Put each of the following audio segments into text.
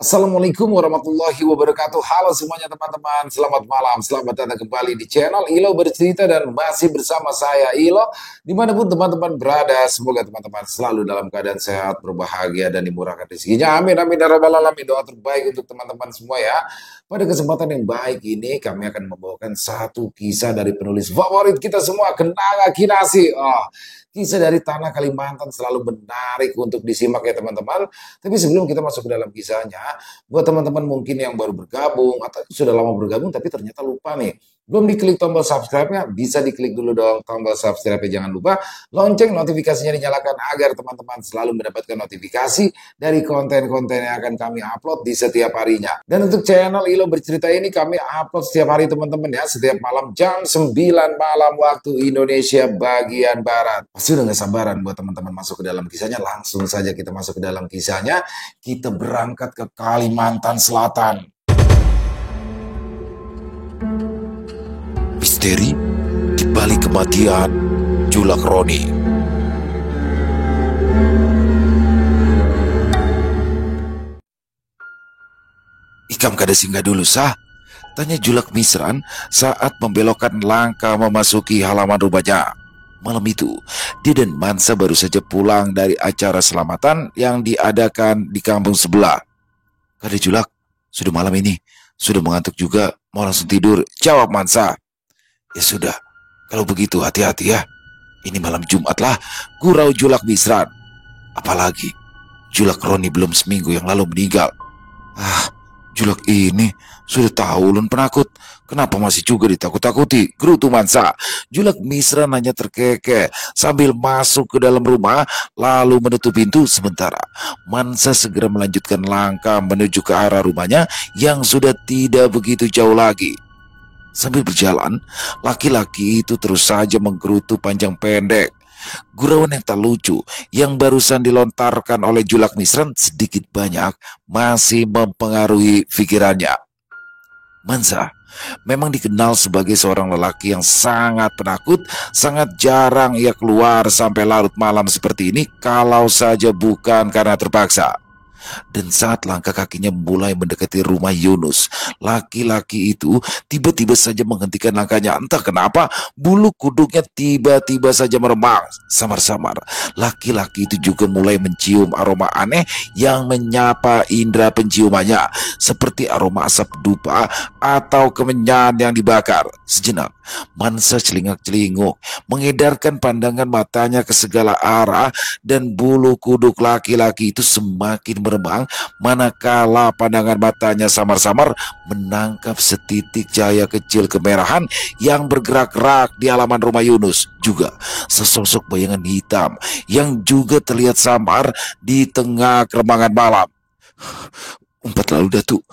Assalamualaikum warahmatullahi wabarakatuh. Halo semuanya teman-teman, selamat malam, selamat datang kembali di channel Ilo Bercerita dan masih bersama saya Ilo. Dimanapun teman-teman berada, semoga teman-teman selalu dalam keadaan sehat, berbahagia dan dimurahkan rezekinya. Amin, amin, ya rabbal alamin. Doa terbaik untuk teman-teman semua ya. Pada kesempatan yang baik ini kami akan membawakan satu kisah dari penulis favorit kita semua, Kenanga Kinasi. Kisah dari tanah Kalimantan selalu menarik untuk disimak ya teman-teman. Tapi sebelum kita masuk ke dalam kisahnya, buat teman-teman mungkin yang baru bergabung atau sudah lama bergabung tapi ternyata lupa nih, belum diklik tombol subscribe-nya, bisa diklik dulu dong tombol subscribe-nya. Jangan lupa lonceng notifikasinya dinyalakan agar teman-teman selalu mendapatkan notifikasi dari konten-konten yang akan kami upload di setiap harinya. Dan untuk channel Ilo Bercerita ini kami upload setiap hari teman-teman ya, setiap malam jam 9 malam waktu Indonesia bagian Barat. Pasti udah gak sabaran buat teman-teman masuk ke dalam kisahnya. Langsung saja kita masuk ke dalam kisahnya. Kita berangkat ke Kalimantan Selatan. Misteri di balik kematian Julak Roni. Ikam kada singgah dulu sah? Tanya Julak Misran saat membelokkan langkah memasuki halaman rumahnya. Malam itu, dia dan Mansa baru saja pulang dari acara selamatan yang diadakan di kampung sebelah. Kada Julak, sudah malam ini, sudah mengantuk juga, mau langsung tidur, jawab Mansa. Ya sudah, kalau begitu hati-hati ya. Ini malam Jumat lah, gurau Julak Misran. Apalagi, Julak Roni belum seminggu yang lalu meninggal. Julak ini sudah tahu ulun penakut. Kenapa masih juga ditakut-takuti? Gerutu Mansa. Julak Misran hanya terkekeh sambil masuk ke dalam rumah lalu menutup pintu sementara. Mansa segera melanjutkan langkah menuju ke arah rumahnya yang sudah tidak begitu jauh lagi. Sambil berjalan, laki-laki itu terus saja menggerutu panjang pendek. Gurauan yang tak lucu yang barusan dilontarkan oleh Julak Misran sedikit banyak masih mempengaruhi pikirannya. Mansa memang dikenal sebagai seorang lelaki yang sangat penakut. Sangat jarang ia keluar sampai larut malam seperti ini kalau saja bukan karena terpaksa. Dan saat langkah kakinya mulai mendekati rumah Yunus, laki-laki itu tiba-tiba saja menghentikan langkahnya. Entah kenapa bulu kuduknya tiba-tiba saja meremang. Samar-samar laki-laki itu juga mulai mencium aroma aneh yang menyapa indera penciumannya, seperti aroma asap dupa atau kemenyan yang dibakar. Sejenak Mansa celingak-celinguk, mengedarkan pandangan matanya ke segala arah, dan bulu kuduk laki-laki itu semakin meremang manakala pandangan matanya samar-samar menangkap setitik cahaya kecil kemerahan yang bergerak-gerak di halaman rumah Yunus. Juga sesosok bayangan hitam yang juga terlihat samar di tengah keremangan malam. Umpat lalu Datuk,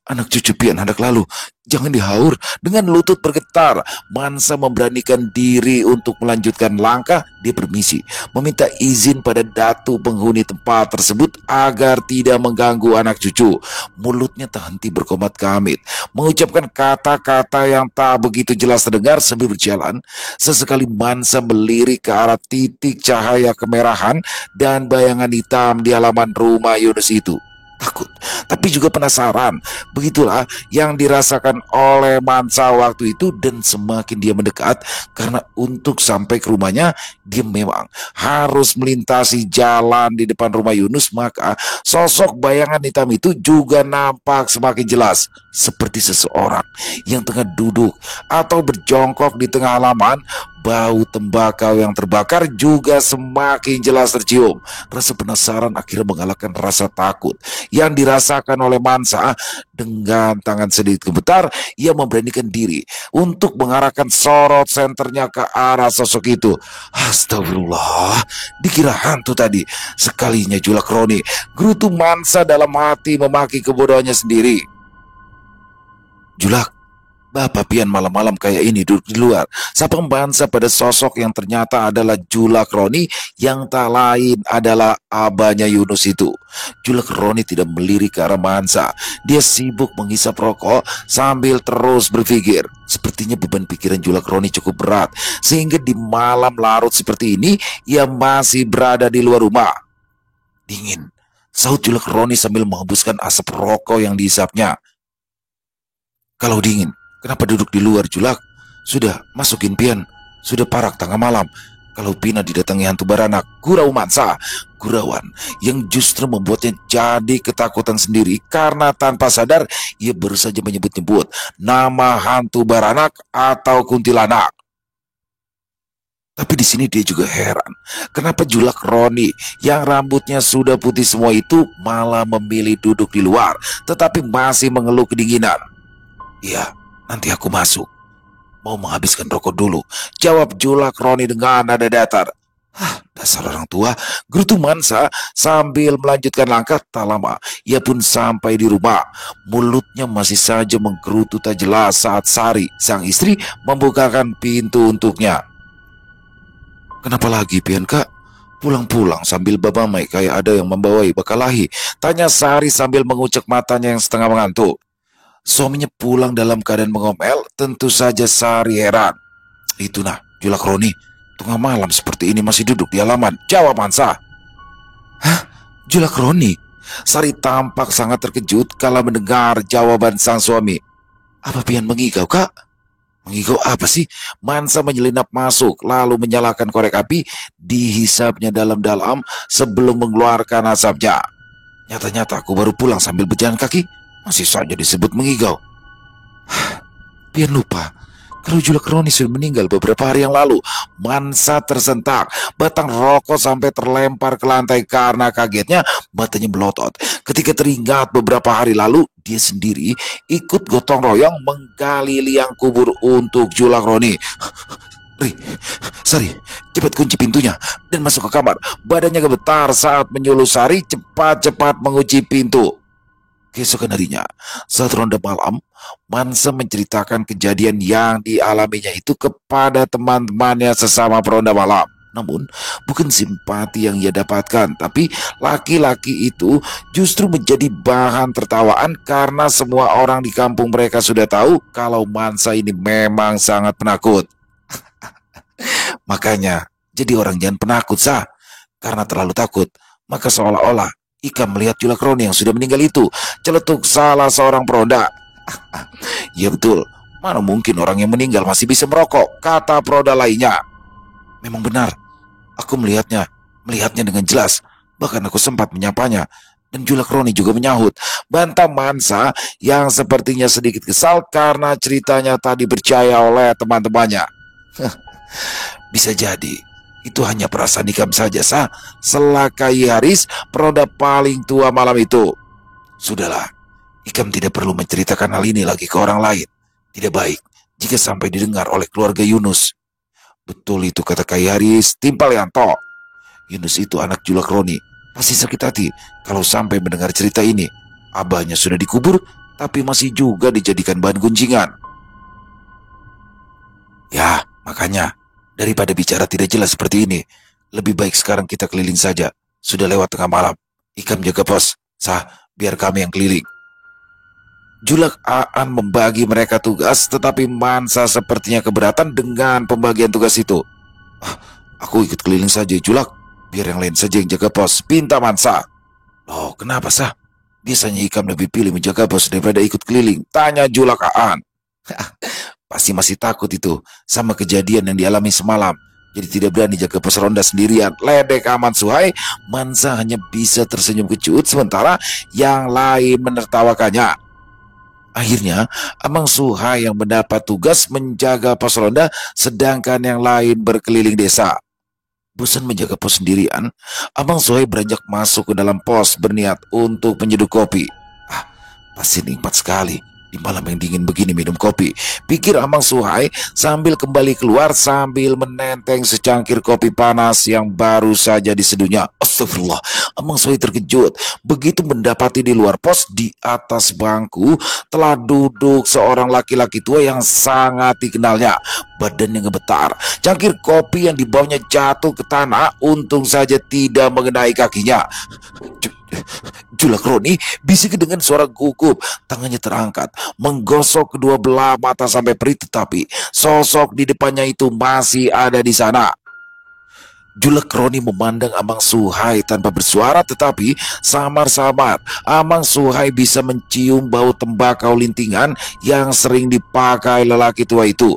anak cucu pian hendak lalu, jangan dihaur. Dengan lutut bergetar, Mansa memberanikan diri untuk melanjutkan langkah. Dia permisi, meminta izin pada Datuk penghuni tempat tersebut agar tidak mengganggu anak cucu. Mulutnya tak henti berkomat kamit, mengucapkan kata-kata yang tak begitu jelas terdengar sambil berjalan. Sesekali Mansa melirik ke arah titik cahaya kemerahan dan bayangan hitam di halaman rumah Yunus itu. Takut, tapi juga penasaran. Begitulah yang dirasakan oleh Mansa waktu itu. Dan semakin dia mendekat, karena untuk sampai ke rumahnya dia memang harus melintasi jalan di depan rumah Yunus, maka sosok bayangan hitam itu juga nampak semakin jelas, seperti seseorang yang tengah duduk atau berjongkok di tengah halaman. Bau tembakau yang terbakar juga semakin jelas tercium. Rasa penasaran akhirnya mengalahkan rasa takut yang dirasakan oleh Mansa. Dengan tangan sedikit gemetar, ia memberanikan diri untuk mengarahkan sorot senternya ke arah sosok itu. Astagfirullah, dikira hantu tadi. Sekalinya Julak Roni, gerutu Mansa dalam hati memaki kebodohannya sendiri. Julak, Bapak pian malam-malam kayak ini duduk di luar. Sapa Mansa pada sosok yang ternyata adalah Julak Roni, yang tak lain adalah abahnya Yunus itu. Julak Roni tidak melirik ke arah Mansa. Dia sibuk menghisap rokok sambil terus berpikir. Sepertinya beban pikiran Julak Roni cukup berat, sehingga di malam larut seperti ini ia masih berada di luar rumah. Dingin, Sahut Julak Roni sambil menghembuskan asap rokok yang dihisapnya. Kalau dingin, kenapa duduk di luar, Julak? Sudah, masukin pian. Sudah parak tengah malam. Kalau Pina didatangi hantu baranak, gurau Mansa. Gurauan yang justru membuatnya jadi ketakutan sendiri karena tanpa sadar ia baru saja menyebut-nyebut nama hantu baranak atau kuntilanak. Tapi di sini dia juga heran, kenapa Julak Roni yang rambutnya sudah putih semua itu malah memilih duduk di luar, tetapi masih mengeluh kedinginan. Iya, nanti aku masuk. Mau menghabiskan rokok dulu, jawab Julak Roni dengan nada datar. Dasar orang tua, gerutu Mansa sambil melanjutkan langkah. Tak lama, ia pun sampai di rumah. Mulutnya masih saja menggerutu tak jelas saat Sari, sang istri, membukakan pintu untuknya. Kenapa lagi, Pian, Kak? Pulang-pulang sambil babamai kayak ada yang membawai bakalahi, tanya Sari sambil mengucek matanya yang setengah mengantuk. Suaminya pulang dalam keadaan mengomel, tentu saja Sari heran. Itu nah, Julak Roni, tengah malam seperti ini masih duduk di halaman, jawab Mansa. Hah? Julak Roni? Sari tampak sangat terkejut kala mendengar jawaban sang suami. Apa Pian mengigau, Kak? Mengigau apa sih? Mansa menyelinap masuk, lalu menyalakan korek api, dihisapnya dalam-dalam sebelum mengeluarkan asapnya. Nyata-nyata aku baru pulang sambil berjalan kaki, masih saja disebut mengigau. Pian lupa, kalau Julak Roni sudah meninggal beberapa hari yang lalu. Mansa tersentak, batang rokok sampai terlempar ke lantai karena kagetnya matanya melotot. Ketika teringat beberapa hari lalu, dia sendiri ikut gotong royong menggali liang kubur untuk Julak Roni. Sari, cepat kunci pintunya dan masuk ke kamar. Badannya gemetar saat menyuruh Sari cepat-cepat mengunci pintu. Keesokan harinya, saat ronda malam, Mansa menceritakan kejadian yang dialaminya itu kepada teman-temannya sesama peronda malam. Namun, bukan simpati yang ia dapatkan, tapi laki-laki itu justru menjadi bahan tertawaan karena semua orang di kampung mereka sudah tahu kalau Mansa ini memang sangat penakut. Makanya, jadi orang jangan penakut, Sah. Karena terlalu takut, maka seolah-olah Ika melihat Julak Roni yang sudah meninggal itu, celetuk salah seorang peronda. Ya betul, mana mungkin orang yang meninggal masih bisa merokok, kata peronda lainnya. Memang benar, aku melihatnya dengan jelas. Bahkan aku sempat menyapanya. Dan Julak Roni juga menyahut, bantah Mansa yang sepertinya sedikit kesal karena ceritanya tadi percaya oleh teman-temannya. Bisa jadi itu hanya perasaan Ikam saja, Sah. Selakai Haris, peronda paling tua malam itu. Sudahlah, Ikam tidak perlu menceritakan hal ini lagi ke orang lain. Tidak baik jika sampai didengar oleh keluarga Yunus. Betul itu kata Kai Haris, timpal Yanto. Yunus itu anak Julak Roni. Pasti sakit hati kalau sampai mendengar cerita ini. Abahnya sudah dikubur, tapi masih juga dijadikan bahan gunjingan. Ya, makanya daripada bicara tidak jelas seperti ini, lebih baik sekarang kita keliling saja. Sudah lewat tengah malam. Ikam jaga pos. Sah, biar kami yang keliling. Julak Aan membagi mereka tugas, tetapi Mansa sepertinya keberatan dengan pembagian tugas itu. Aku ikut keliling saja, Julak. Biar yang lain saja yang jaga pos, pinta Mansa. Oh, kenapa, Sah? Biasanya Ikam lebih pilih menjaga pos daripada ikut keliling, tanya Julak Aan. Pasti masih takut itu sama kejadian yang dialami semalam. Jadi tidak berani jaga pos ronda sendirian, ledek Aman Suhai. Mansa hanya bisa tersenyum kecut sementara yang lain menertawakannya. Akhirnya Amang Suhai yang mendapat tugas menjaga pos ronda, sedangkan yang lain berkeliling desa. Bosan menjaga pos sendirian, Amang Suhai beranjak masuk ke dalam pos berniat untuk menyeduh kopi. Pasti nikmat sekali di malam yang dingin begini minum kopi, pikir Amang Suhai sambil kembali keluar sambil menenteng secangkir kopi panas yang baru saja diseduhnya. Astagfirullah, Amang Suhai terkejut begitu mendapati di luar pos di atas bangku telah duduk seorang laki-laki tua yang sangat dikenalnya. Badannya gemetar, cangkir kopi yang dibawanya jatuh ke tanah, untung saja tidak mengenai kakinya. Julak Roni bisik dengan suara gugup, tangannya terangkat, menggosok kedua belah mata sampai perih, tetapi sosok di depannya itu masih ada di sana. Julek Roni memandang Amang Suhai tanpa bersuara, tetapi samar-samar Amang Suhai bisa mencium bau tembakau lintingan yang sering dipakai lelaki tua itu.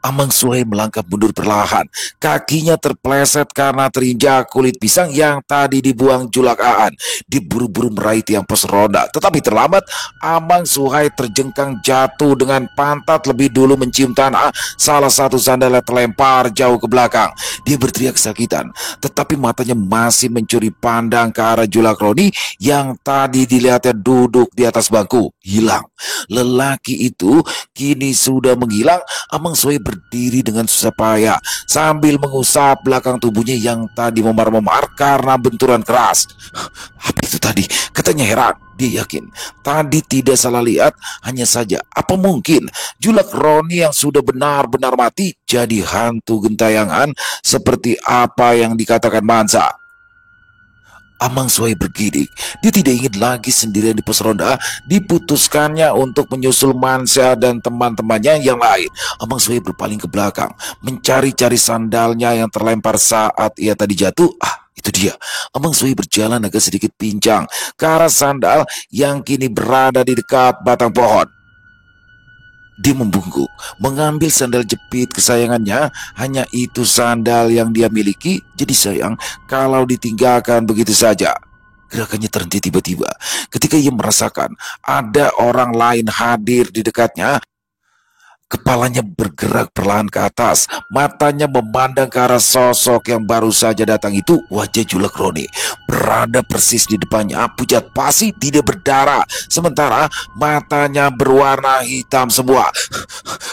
Amang Suhai melangkah mundur perlahan. Kakinya terpleset karena terinjak kulit pisang yang tadi dibuang Julak Aan. Diburu-buru meraih tiang pos ronda, tetapi terlambat. Amang Suhai terjengkang jatuh dengan pantat lebih dulu mencium tanah. Salah satu sandalnya terlempar jauh ke belakang. Dia berteriak kesakitan, tetapi matanya masih mencuri pandang ke arah Julak Roni yang tadi dilihatnya duduk di atas bangku. Hilang. Lelaki itu kini sudah menghilang. Amang Suhai berdiri dengan susah payah sambil mengusap belakang tubuhnya yang tadi memar-memar karena benturan keras. Apa itu tadi? Katanya heran. Dia yakin tadi tidak salah lihat. Hanya saja, apa mungkin Julak Roni yang sudah benar-benar mati jadi hantu gentayangan seperti apa yang dikatakan Mansa? Amang Suhai bergidik. Dia tidak ingin lagi sendirian di pos ronda. Diputuskannya untuk menyusul Mansa dan teman-temannya yang lain. Amang Suhai berpaling ke belakang, mencari-cari sandalnya yang terlempar saat ia tadi jatuh. Itu dia. Amang Suhai berjalan agak sedikit pincang ke arah sandal yang kini berada di dekat batang pohon. Dia membungkuk, mengambil sandal jepit kesayangannya. Hanya itu sandal yang dia miliki, jadi sayang kalau ditinggalkan begitu saja. Gerakannya terhenti tiba-tiba ketika ia merasakan ada orang lain hadir di dekatnya. Kepalanya bergerak perlahan ke atas, matanya memandang ke arah sosok yang baru saja datang itu. Wajah Julek Roni berada persis di depannya, pucat pasi, tidak berdarah, sementara matanya berwarna hitam semua.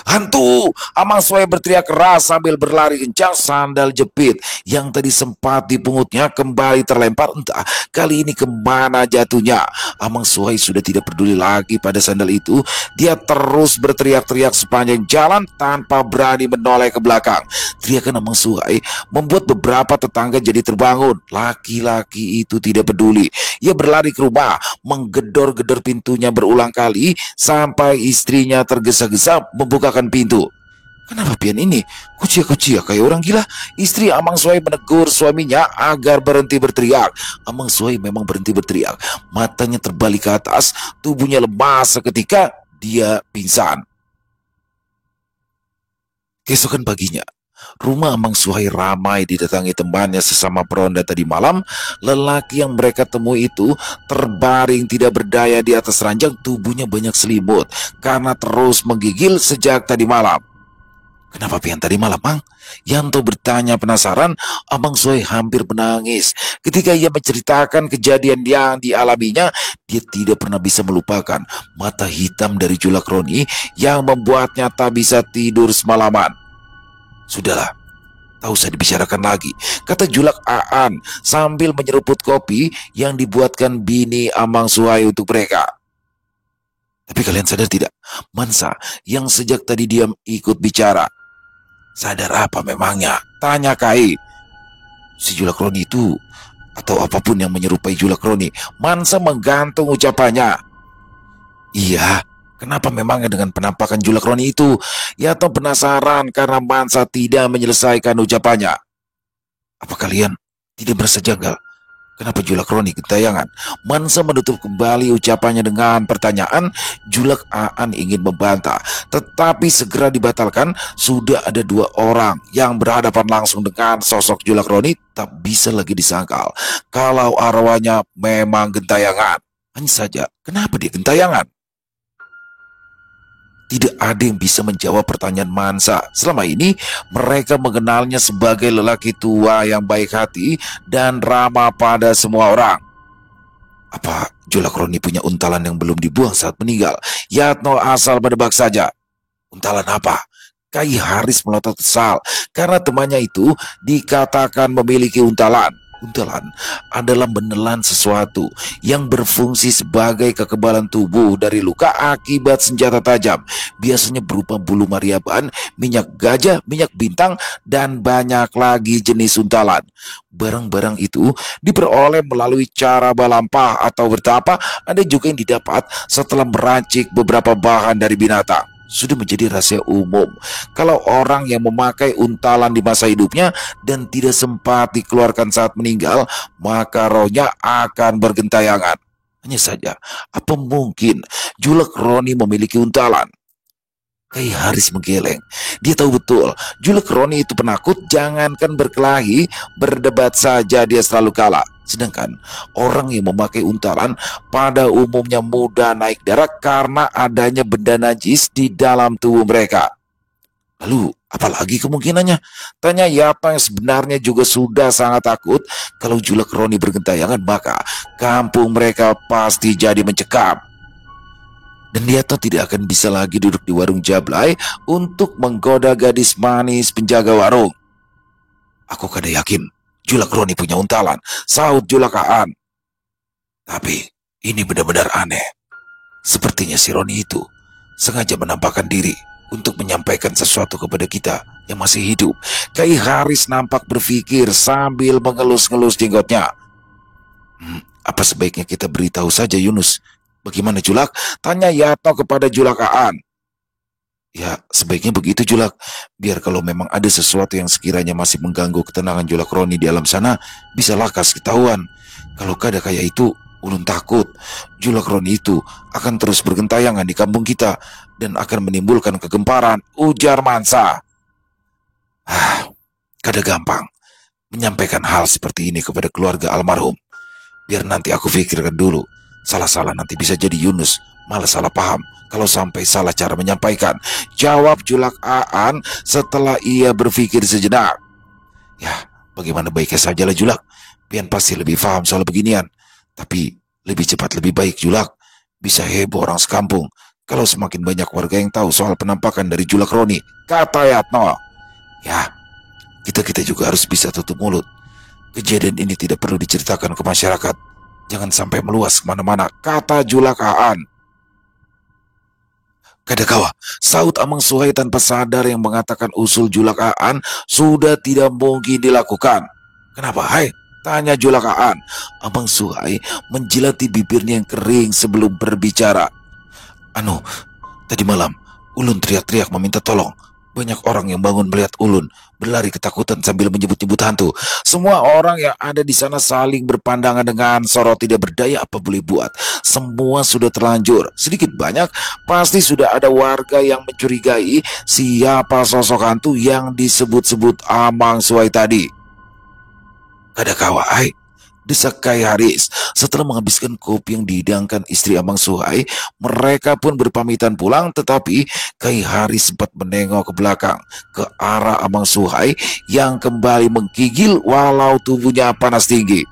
Hantu! Amang Suhai berteriak keras sambil berlari kencang. Sandal jepit yang tadi sempat dipungutnya kembali terlempar, entah kali ini kemana jatuhnya. Amang Suhai sudah tidak peduli lagi pada sandal itu. Dia terus berteriak-teriak sepanjang jalan tanpa berani menoleh ke belakang. Teriakan Amang Suhai membuat beberapa tetangga jadi terbangun. Laki-laki itu tidak peduli. Ia berlari ke rumah, menggedor-gedor pintunya berulang kali sampai istrinya tergesa-gesa membukakan pintu. Kenapa pian ini? Kucia-kucia kayak orang gila. Istri Amang Suhai menegur suaminya agar berhenti berteriak. Amang Suhai memang berhenti berteriak. Matanya terbalik ke atas, tubuhnya lemas seketika dia pingsan. Keesokan paginya, rumah Amang Suhai ramai didatangi temannya sesama peronda tadi malam. Lelaki yang mereka temui itu terbaring tidak berdaya di atas ranjang, tubuhnya banyak selimut karena terus menggigil sejak tadi malam. Kenapa pian tadi malam, Mang? Yanto bertanya penasaran. Amang Suhai hampir menangis ketika ia menceritakan kejadian yang dialaminya. Dia tidak pernah bisa melupakan mata hitam dari Julek Roni yang membuatnya tak bisa tidur semalaman. Sudahlah, tak usah dibicarakan lagi, kata Julak Aan sambil menyeruput kopi yang dibuatkan bini Amang Suhai untuk mereka. Tapi kalian sadar tidak? Mansa yang sejak tadi diam ikut bicara. Sadar apa memangnya? Tanya Kai. Si Julek Roni itu, atau apapun yang menyerupai Julek Roni. Mansa menggantung ucapannya. Iya, kenapa memangnya dengan penampakan Julek Roni itu? Yato penasaran karena Mansa tidak menyelesaikan ucapannya. Apa kalian tidak merasa janggal? Kenapa Julek Roni gentayangan? Mansa menutup kembali ucapannya dengan pertanyaan. Julek Aan ingin membantah, tetapi segera dibatalkan. Sudah ada dua orang yang berhadapan langsung dengan sosok Julek Roni. Tak bisa lagi disangkal kalau arwahnya memang gentayangan. Hanya saja, kenapa dia gentayangan? Tidak ada yang bisa menjawab pertanyaan Mansa. Selama ini mereka mengenalnya sebagai lelaki tua yang baik hati dan ramah pada semua orang. Apa Julek Roni punya untalan yang belum dibuang saat meninggal? Yatno asal menebak saja. Untalan apa? Kai Haris melotot kesal karena temannya itu dikatakan memiliki untalan. Untalan adalah menelan sesuatu yang berfungsi sebagai kekebalan tubuh dari luka akibat senjata tajam. Biasanya berupa bulu mariaban, minyak gajah, minyak bintang, dan banyak lagi jenis untalan. Barang-barang itu diperoleh melalui cara balampah atau bertapa. Ada juga yang didapat setelah meracik beberapa bahan dari binatang. sudah menjadi rahasia umum. Kalau orang yang memakai untalan di masa hidupnya dan tidak sempat dikeluarkan saat meninggal, maka rohnya akan bergentayangan. Hanya saja, apa mungkin Julek Roni memiliki untalan? Kai Haris menggeleng. Dia tahu betul, Julek Roni itu penakut, jangankan berkelahi, berdebat saja dia selalu kalah. Sedangkan orang yang memakai untalan pada umumnya mudah naik darah karena adanya benda najis di dalam tubuh mereka. Lalu, apalagi kemungkinannya? Tanya Yato yang sebenarnya juga sudah sangat takut kalau Julek Roni bergentayangan, maka kampung mereka pasti jadi mencekam. Dan Yato tidak akan bisa lagi duduk di warung Jablay untuk menggoda gadis manis penjaga warung. Aku kada yakin Julek Roni punya untalan, sahut Julek Aan. Tapi ini benar-benar aneh. Sepertinya si Roni itu sengaja menampakkan diri untuk menyampaikan sesuatu kepada kita yang masih hidup. Kai Haris nampak berpikir sambil mengelus-ngelus jenggotnya. Apa sebaiknya kita beritahu saja Yunus? Bagaimana Julak? Tanya Yato kepada Julak Aan. Ya, sebaiknya begitu Julak. Biar kalau memang ada sesuatu yang sekiranya masih mengganggu ketenangan Julak Roni di alam sana, bisa lakas ketahuan. Kalau kada kayak itu, ulun takut Julak Roni itu akan terus bergentayangan di kampung kita dan akan menimbulkan kegemparan, ujar Mansa. Kada gampang menyampaikan hal seperti ini kepada keluarga almarhum. Biar nanti aku pikirkan dulu. Salah-salah nanti bisa jadi Yunus malah salah paham kalau sampai salah cara menyampaikan, jawab Julak Aan setelah ia berpikir sejenak. Ya, bagaimana baiknya sajalah Julak. Pian pasti lebih paham soal beginian. Tapi lebih cepat lebih baik Julak. Bisa heboh orang sekampung kalau semakin banyak warga yang tahu soal penampakan dari Julek Roni, kata Yatno. Ya, kita juga harus bisa tutup mulut. Kejadian ini tidak perlu diceritakan ke masyarakat. Jangan sampai meluas kemana-mana, kata Julek Aan. Kadakawa, saut Amang Suhai tanpa sadar yang mengatakan usul Julek Aan sudah tidak mungkin dilakukan. Kenapa, hai? Tanya Julek Aan. Amang Suhai menjilati bibirnya yang kering sebelum berbicara. Tadi malam ulun teriak-teriak meminta tolong. Banyak orang yang bangun melihat ulun berlari ketakutan sambil menyebut-nyebut hantu. Semua orang yang ada di sana saling berpandangan dengan sorot, tidak berdaya apa boleh buat. Semua sudah terlanjur. Sedikit banyak pasti sudah ada warga yang mencurigai siapa sosok hantu yang disebut-sebut Amang Suhai tadi. Kadakawa, hai? Desak Kai Haris. Setelah menghabiskan kopi yang dihidangkan istri Amang Suhai, mereka pun berpamitan pulang, tetapi Kai Haris sempat menengok ke belakang, ke arah Amang Suhai yang kembali menggigil walau tubuhnya panas tinggi.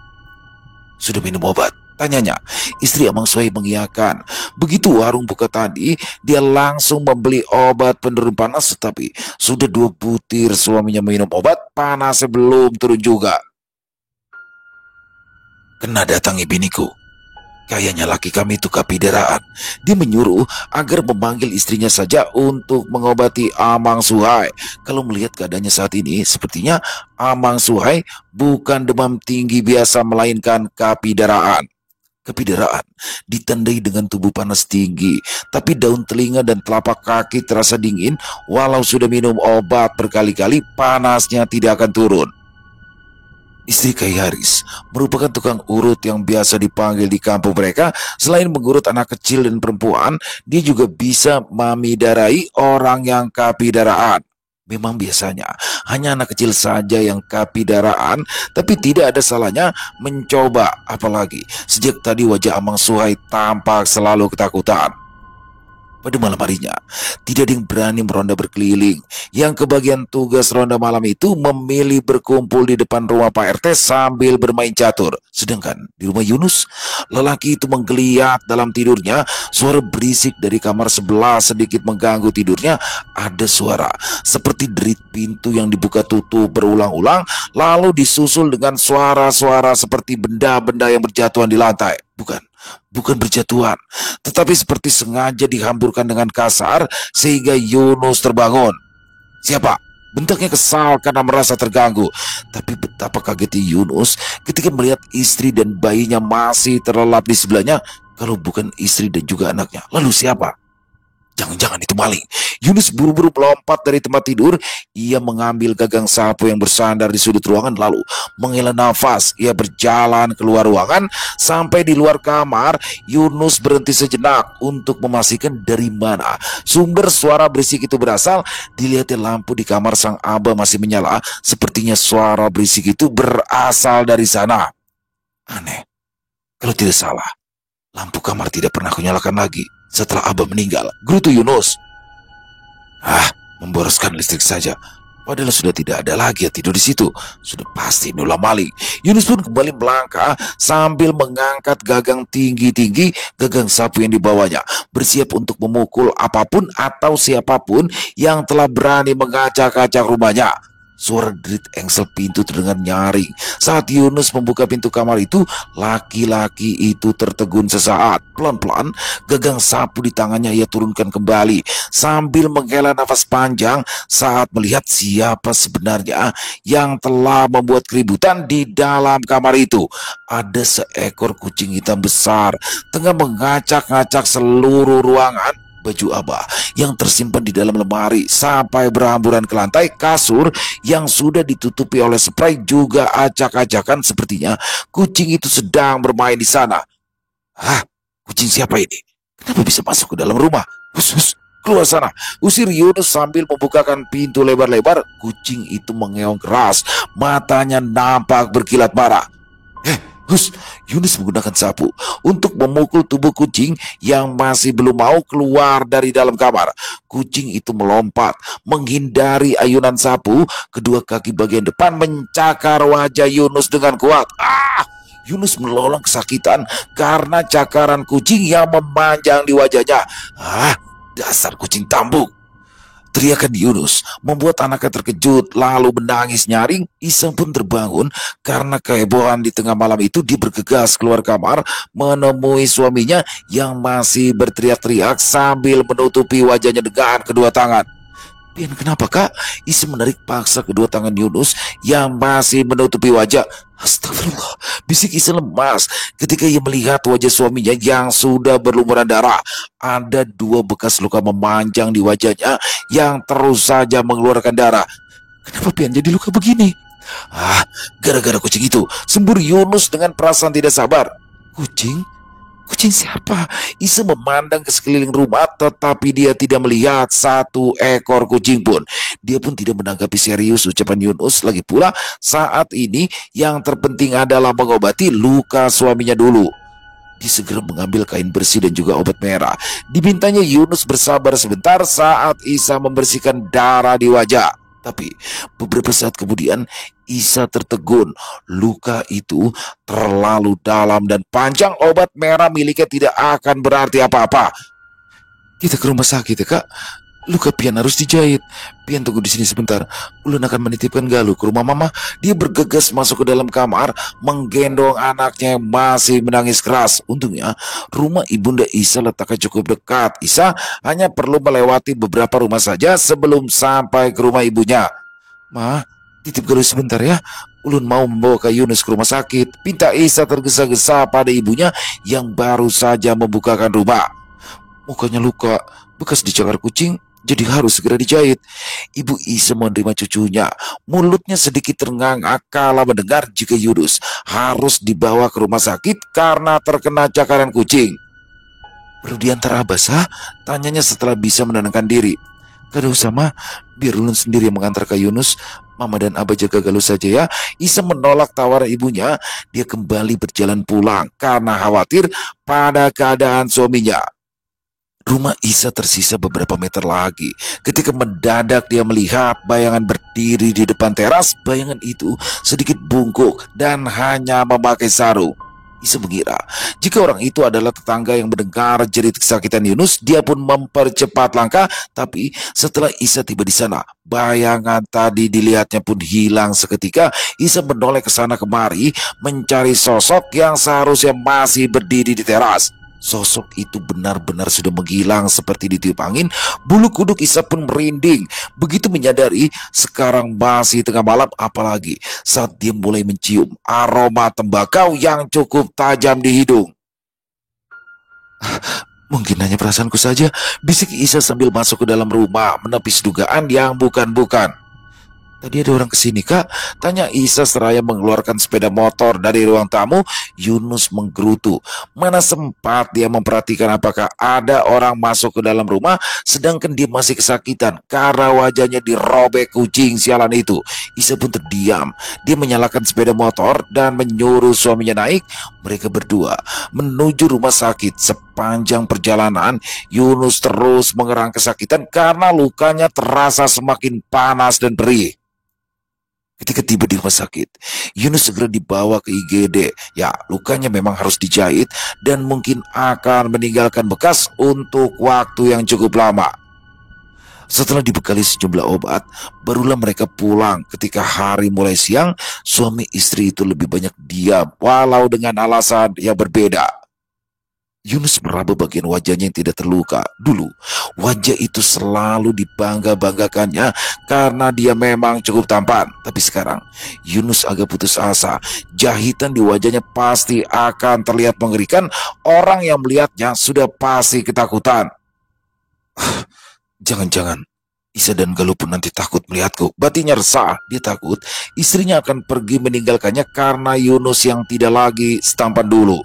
Sudah minum obat? Tanyanya. Istri Amang Suhai mengiyakan. Begitu warung buka tadi, dia langsung membeli obat penurun panas, tetapi sudah 2 butir suaminya minum obat, panas sebelum turun juga. Kena datangi biniku. Kayaknya laki kami itu kapideraan. Dia menyuruh agar memanggil istrinya saja untuk mengobati Amang Suhai. Kalau melihat keadaannya saat ini, sepertinya Amang Suhai bukan demam tinggi biasa, melainkan kapideraan. Kapideraan ditandai dengan tubuh panas tinggi, tapi daun telinga dan telapak kaki terasa dingin. Walau sudah minum obat berkali-kali, panasnya tidak akan turun. Istri Kai Haris merupakan tukang urut yang biasa dipanggil di kampung mereka. Selain mengurut anak kecil dan perempuan, dia juga bisa memidarai orang yang kapidaraan. Memang biasanya hanya anak kecil saja yang kapidaraan, tapi tidak ada salahnya mencoba. Apalagi sejak tadi wajah Amang Suhai tampak selalu ketakutan. Pada malam harinya, tidak ada yang berani meronda berkeliling. Yang kebagian tugas ronda malam itu memilih berkumpul di depan rumah Pak RT sambil bermain catur. Sedangkan di rumah Yunus, lelaki itu menggeliat dalam tidurnya. Suara berisik dari kamar sebelah sedikit mengganggu tidurnya. Ada suara seperti derit pintu yang dibuka tutup berulang-ulang, lalu disusul dengan suara-suara seperti benda-benda yang berjatuhan di lantai. Bukan berjatuhan, tetapi seperti sengaja dihamburkan dengan kasar sehingga Yunus terbangun. Siapa? Bentaknya kesal karena merasa terganggu. Tapi betapa kagetnya Yunus ketika melihat istri dan bayinya masih terlelap di sebelahnya. Kalau bukan istri dan juga anaknya, lalu siapa? Jangan-jangan itu maling. Yunus buru-buru melompat dari tempat tidur. Ia mengambil gagang sapu yang bersandar di sudut ruangan lalu menghela nafas. Ia berjalan keluar ruangan. Sampai di luar kamar, Yunus berhenti sejenak untuk memastikan dari mana sumber suara berisik itu berasal. Dilihatnya lampu di kamar sang Abah masih menyala. Sepertinya suara berisik itu berasal dari sana. Aneh, kalau tidak salah, lampu kamar tidak pernah kunyalakan lagi setelah Abah meninggal, gerutu Yunus. Memboroskan listrik saja. Padahal sudah tidak ada lagi yang tidur di situ. Sudah pasti ulah maling. Yunus pun kembali melangkah sambil mengangkat gagang tinggi-tinggi, gagang sapu yang dibawanya, bersiap untuk memukul apapun atau siapapun yang telah berani mengacak-acak rumahnya. Suara derit engsel pintu terdengar nyaring. Saat Yunus membuka pintu kamar itu, laki-laki itu tertegun sesaat. Pelan-pelan, gagang sapu di tangannya ia turunkan kembali sambil menghela nafas panjang saat melihat siapa sebenarnya yang telah membuat keributan di dalam kamar itu. Ada seekor kucing hitam besar tengah mengacak-acak seluruh ruangan. Baju Abah yang tersimpan di dalam lemari sampai berhamburan ke lantai. Kasur yang sudah ditutupi oleh spray juga acak-acakan. Sepertinya kucing itu sedang bermain di sana. Kucing siapa ini? Kenapa bisa masuk ke dalam rumah? Hus, keluar sana. Usir Yunus sambil membukakan pintu lebar-lebar. Kucing itu mengeong keras. Matanya nampak berkilat marah. Yunus menggunakan sapu untuk memukul tubuh kucing yang masih belum mau keluar dari dalam kamar. Kucing itu melompat, menghindari ayunan sapu. Kedua kaki bagian depan mencakar wajah Yunus dengan kuat. Yunus melolong kesakitan karena cakaran kucing yang memanjang di wajahnya. Dasar kucing tambuk. Teriakan Yunus membuat anaknya terkejut lalu menangis nyaring. Iseng pun terbangun karena kehebohan. Di tengah malam itu dia bergegas keluar kamar menemui suaminya yang masih berteriak-teriak sambil menutupi wajahnya dengan kedua tangan. "Pian, kenapa kak?" Iseng menarik paksa kedua tangan Yunus yang masih menutupi wajah. "Astagfirullah," bisik Iseng lemas ketika ia melihat wajah suaminya yang sudah berlumuran darah. Ada 2 bekas luka memanjang di wajahnya yang terus saja mengeluarkan darah. "Kenapa Pian jadi luka begini?" Gara-gara kucing itu," sembur Yunus dengan perasaan tidak sabar. Kucing? Kucing siapa?" Isa memandang ke sekeliling rumah, tetapi dia tidak melihat satu ekor kucing pun. Dia pun tidak menanggapi serius ucapan Yunus. Lagi pula saat ini yang terpenting adalah mengobati luka suaminya dulu. Dia segera mengambil kain bersih dan juga obat merah. Dimintanya Yunus bersabar sebentar saat Isa membersihkan darah di wajah. Tapi beberapa saat kemudian Isa tertegun. Luka itu terlalu dalam dan panjang. Obat merah miliknya tidak akan berarti apa-apa. "Kita ke rumah sakit ya kak. Luka Pian harus dijahit. Pian tunggu di sini sebentar. Ulun akan menitipkan Galuh ke rumah mama." Dia bergegas masuk ke dalam kamar, menggendong anaknya yang masih menangis keras. Untungnya rumah ibunda Isa letaknya cukup dekat. Isa hanya perlu melewati beberapa rumah saja sebelum sampai ke rumah ibunya. "Ma, titip Galuh sebentar ya. Ulun mau membawa Kak Yunus ke rumah sakit," pinta Isa tergesa-gesa pada ibunya yang baru saja membukakan rumah. Mukanya luka, bekas dicakar kucing, jadi harus segera dijahit. Ibu Isa menerima cucunya. Mulutnya sedikit terngangak kala mendengar jika Yunus harus dibawa ke rumah sakit karena terkena cakaran kucing. "Perlu diantar Abah sah?" tanyanya setelah bisa menenangkan diri. "Kada usah mah, biar ulun sendiri yang mengantar ke Yunus. Mama dan Abah jaga Galuh saja ya." Isa menolak tawaran ibunya. Dia kembali berjalan pulang karena khawatir pada keadaan suaminya. Rumah Isa tersisa beberapa meter lagi ketika mendadak dia melihat bayangan berdiri di depan teras. Bayangan itu sedikit bungkuk dan hanya memakai sarung. Isa mengira jika orang itu adalah tetangga yang mendengar jerit kesakitan Yunus. Dia pun mempercepat langkah, tapi setelah Isa tiba di sana, bayangan tadi dilihatnya pun hilang seketika. Isa menoleh ke sana kemari mencari sosok yang seharusnya masih berdiri di teras. Sosok itu benar-benar sudah menghilang seperti ditiup angin. Bulu kuduk Isa pun merinding begitu menyadari sekarang masih tengah malam, apalagi saat dia mulai mencium aroma tembakau yang cukup tajam di hidung. Mungkin hanya perasaanku saja, bisik Isa sambil masuk ke dalam rumah, menepis dugaan yang bukan-bukan. Tadi ada orang kesini kak? Tanya Isa seraya mengeluarkan sepeda motor dari ruang tamu. Yunus menggerutu. Mana sempat dia memperhatikan apakah ada orang masuk ke dalam rumah, sedangkan dia masih kesakitan karena wajahnya dirobek kucing sialan itu. Isa pun terdiam. Dia menyalakan sepeda motor dan menyuruh suaminya naik. Mereka berdua menuju rumah sakit. Sepanjang perjalanan, Yunus terus mengerang kesakitan karena lukanya terasa semakin panas dan perih. Ketika tiba di rumah sakit, Yunus segera dibawa ke IGD. Ya, lukanya memang harus dijahit dan mungkin akan meninggalkan bekas untuk waktu yang cukup lama. Setelah dibekali sejumlah obat, barulah mereka pulang. Ketika hari mulai siang, suami istri itu lebih banyak diam, walau dengan alasan yang berbeda. Yunus meraba bagian wajahnya yang tidak terluka. Dulu, wajah itu selalu dibangga-banggakannya karena dia memang cukup tampan. Tapi sekarang, Yunus agak putus asa. Jahitan di wajahnya pasti akan terlihat mengerikan. Orang yang melihatnya sudah pasti ketakutan. Jangan-jangan Isa dan Galuh pun nanti takut melihatku. Batinnya resah. Dia takut istrinya akan pergi meninggalkannya karena Yunus yang tidak lagi setampan dulu.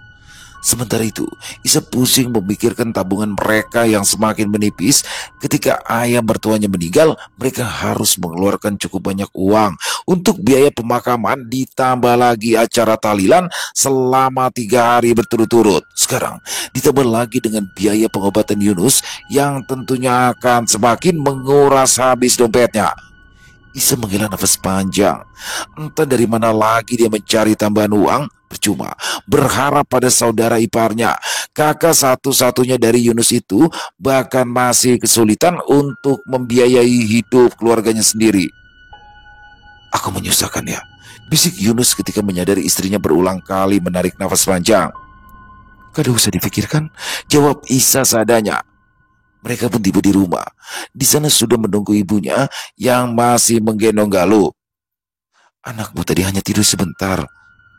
Sementara itu, Isa pusing memikirkan tabungan mereka yang semakin menipis. Ketika ayah mertuanya meninggal, mereka harus mengeluarkan cukup banyak uang untuk biaya pemakaman, ditambah lagi acara tahlilan selama 3 hari berturut-turut. Sekarang, ditambah lagi dengan biaya pengobatan Yunus yang tentunya akan semakin menguras habis dompetnya. Isa menghela nafas panjang. Entah dari mana lagi dia mencari tambahan uang. Percuma, berharap pada saudara iparnya. Kakak satu-satunya dari Yunus itu bahkan masih kesulitan untuk membiayai hidup keluarganya sendiri. Aku menyusahkan ya, bisik Yunus ketika menyadari istrinya berulang kali menarik nafas panjang. Kada usah dipikirkan, jawab Isa seadanya. Mereka pun tiba di rumah. Di sana sudah menunggu ibunya yang masih menggendong Galuh. Anakmu tadi hanya tidur sebentar,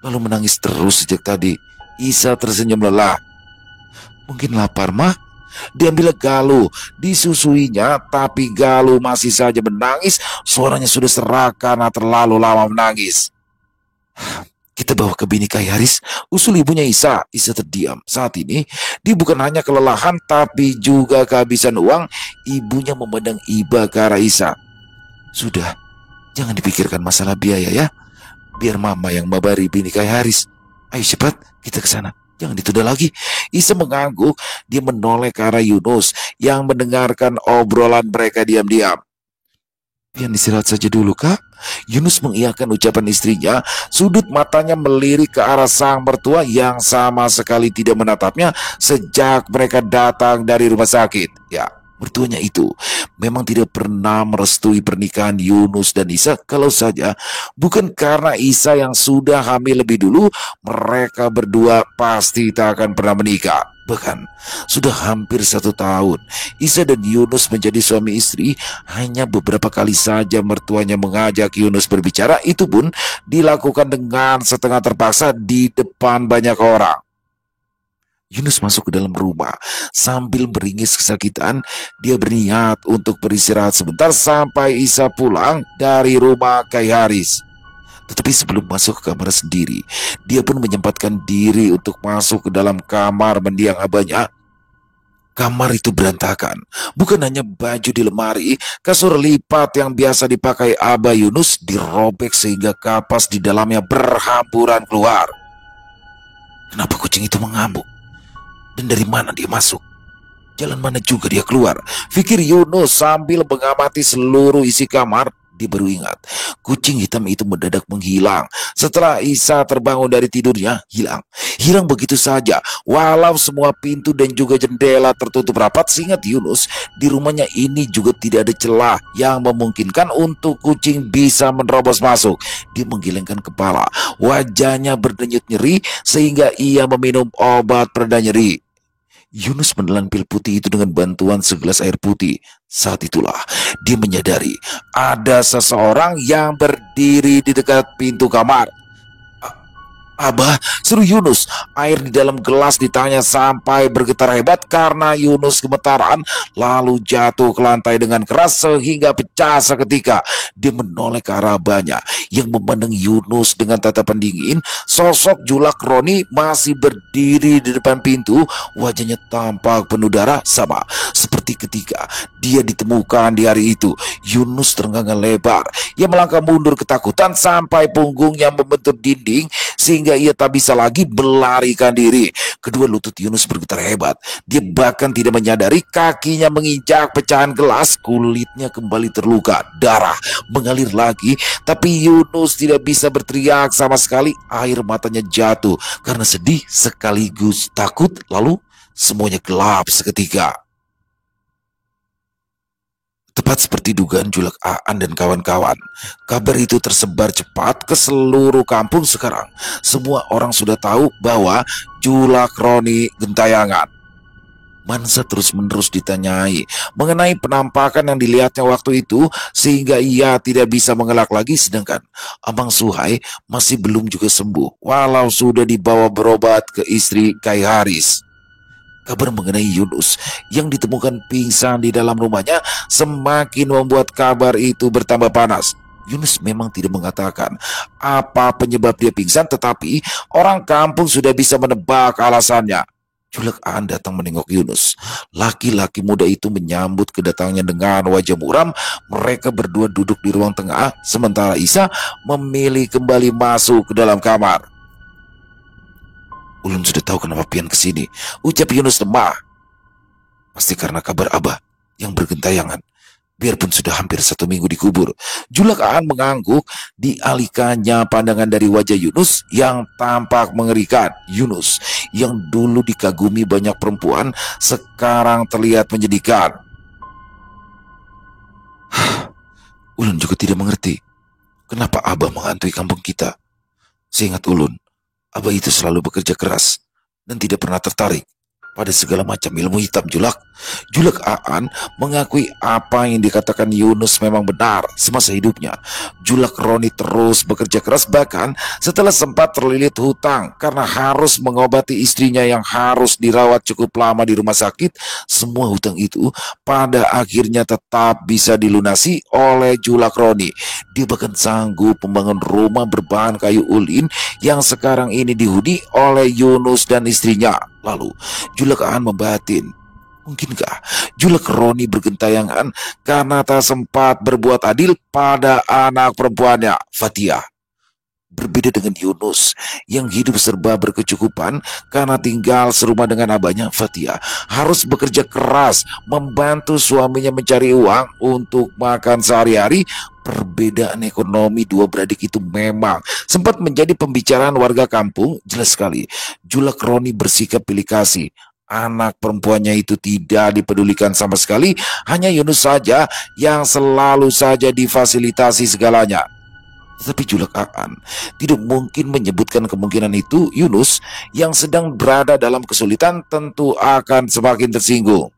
lalu menangis terus sejak tadi. Isa tersenyum lelah. Mungkin lapar, mah? Diambil Galuh, disusuinya, tapi Galuh masih saja menangis. Suaranya sudah serak karena terlalu lama menangis. Kita bawa ke bini Kai Haris, usul ibunya Isa. Isa terdiam. Saat ini, dia bukan hanya kelelahan, tapi juga kehabisan uang. Ibunya memandang iba ke arah Isa. Sudah, jangan dipikirkan masalah biaya ya. Biar mama yang membari bini Kai Haris. Ayo cepat, kita ke sana. Jangan ditunda lagi. Isa mengangguk. Dia menoleh ke arah Yunus yang mendengarkan obrolan mereka diam-diam. Pian istirahat saja dulu kak. Yunus mengiyakan ucapan istrinya. Sudut matanya melirik ke arah sang mertua yang sama sekali tidak menatapnya sejak mereka datang dari rumah sakit. Ya, mertuanya itu memang tidak pernah merestui pernikahan Yunus dan Isa. Kalau saja bukan karena Isa yang sudah hamil lebih dulu, mereka berdua pasti tak akan pernah menikah. Bahkan sudah hampir 1 tahun Isa dan Yunus menjadi suami istri. Hanya beberapa kali saja mertuanya mengajak Yunus berbicara. Itu pun dilakukan dengan setengah terpaksa di depan banyak orang. Yunus masuk ke dalam rumah sambil meringis kesakitan. Dia berniat untuk beristirahat sebentar sampai Isa pulang dari rumah Kai Haris. Tetapi sebelum masuk ke kamar sendiri, dia pun menyempatkan diri untuk masuk ke dalam kamar mendiang abahnya. Kamar itu berantakan. Bukan hanya baju di lemari, kasur lipat yang biasa dipakai Abah Yunus dirobek sehingga kapas di dalamnya berhamburan keluar. Kenapa kucing itu mengamuk? Dan dari mana dia masuk? Jalan mana juga dia keluar? Fikir Yunus sambil mengamati seluruh isi kamar. Dia baru ingat, kucing hitam itu mendadak menghilang. Setelah Isa terbangun dari tidurnya, hilang. Hilang begitu saja, walau semua pintu dan juga jendela tertutup rapat. Seingat Yunus, di rumahnya ini juga tidak ada celah yang memungkinkan untuk kucing bisa menerobos masuk. Dia menggelengkan kepala, wajahnya berdenyut nyeri sehingga ia meminum obat pereda nyeri. Yunus menelan pil putih itu dengan bantuan segelas air putih. Saat itulah dia menyadari ada seseorang yang berdiri di dekat pintu kamar. Abah, seru Yunus. Air di dalam gelas di tangannya sampai bergetar hebat karena Yunus gemetaran, lalu jatuh ke lantai dengan keras sehingga pecah seketika. Dia menoleh ke arah abahnya yang memandang Yunus dengan tatapan dingin. Sosok Julak Roni masih berdiri di depan pintu, wajahnya tampak penuh darah sama seperti ketika dia ditemukan di hari itu. Yunus terengah-engah lebar. Ia melangkah mundur ketakutan sampai punggungnya membentur dinding sehingga ia tak bisa lagi melarikan diri. Kedua lutut Yunus bergetar hebat. Dia bahkan tidak menyadari kakinya menginjak pecahan gelas. Kulitnya kembali terluka. Darah mengalir lagi, tapi Yunus tidak bisa berteriak sama sekali. Air matanya jatuh karena sedih sekaligus takut. Lalu semuanya gelap seketika. Tepat seperti dugaan Julak Aan dan kawan-kawan, kabar itu tersebar cepat ke seluruh kampung sekarang. Semua orang sudah tahu bahwa Julak Roni gentayangan. Mansa terus-menerus ditanyai mengenai penampakan yang dilihatnya waktu itu sehingga ia tidak bisa mengelak lagi, sedangkan Amang Suhai masih belum juga sembuh walau sudah dibawa berobat ke istri Kai Haris. Kabar mengenai Yunus yang ditemukan pingsan di dalam rumahnya semakin membuat kabar itu bertambah panas. Yunus memang tidak mengatakan apa penyebab dia pingsan, tetapi orang kampung sudah bisa menebak alasannya. Julak Aan datang menengok Yunus. Laki-laki muda itu menyambut kedatangannya dengan wajah muram. Mereka berdua duduk di ruang tengah, sementara Isa memilih kembali masuk ke dalam kamar. Ulun sudah tahu kenapa pian kesini, ucap Yunus lemah. Pasti karena kabar Abah yang bergentayangan. Biarpun sudah hampir 1 minggu dikubur. Julak Aan mengangguk, dialihkannya pandangan dari wajah Yunus yang tampak mengerikan. Yunus yang dulu dikagumi banyak perempuan sekarang terlihat menyedihkan. Ulun juga tidak mengerti kenapa Abah menghantui kampung kita. Seingat Ulun, Abah itu selalu bekerja keras dan tidak pernah tertarik pada segala macam ilmu hitam. Julak Aan mengakui apa yang dikatakan Yunus memang benar semasa hidupnya. Julak Roni terus bekerja keras, bahkan setelah sempat terlilit hutang karena harus mengobati istrinya yang harus dirawat cukup lama di rumah sakit. Semua hutang itu pada akhirnya tetap bisa dilunasi oleh Julak Roni. Dia bahkan sanggup membangun rumah berbahan kayu ulin yang sekarang ini dihuni oleh Yunus dan istrinya. Lalu Julak Aan membatin, mungkinkah Julak Roni bergentayangan karena tak sempat berbuat adil pada anak perempuannya, Fatia. Berbeda dengan Yunus yang hidup serba berkecukupan karena tinggal serumah dengan abahnya, Fatia harus bekerja keras membantu suaminya mencari uang untuk makan sehari-hari. Perbedaan ekonomi dua beradik itu memang sempat menjadi pembicaraan warga kampung. Jelas sekali Julak Roni bersikap pilih kasih. Anak perempuannya itu tidak dipedulikan sama sekali. Hanya Yunus saja yang selalu saja difasilitasi segalanya. Tetapi Julak Aan tidak mungkin menyebutkan kemungkinan itu. Yunus yang sedang berada dalam kesulitan tentu akan semakin tersinggung.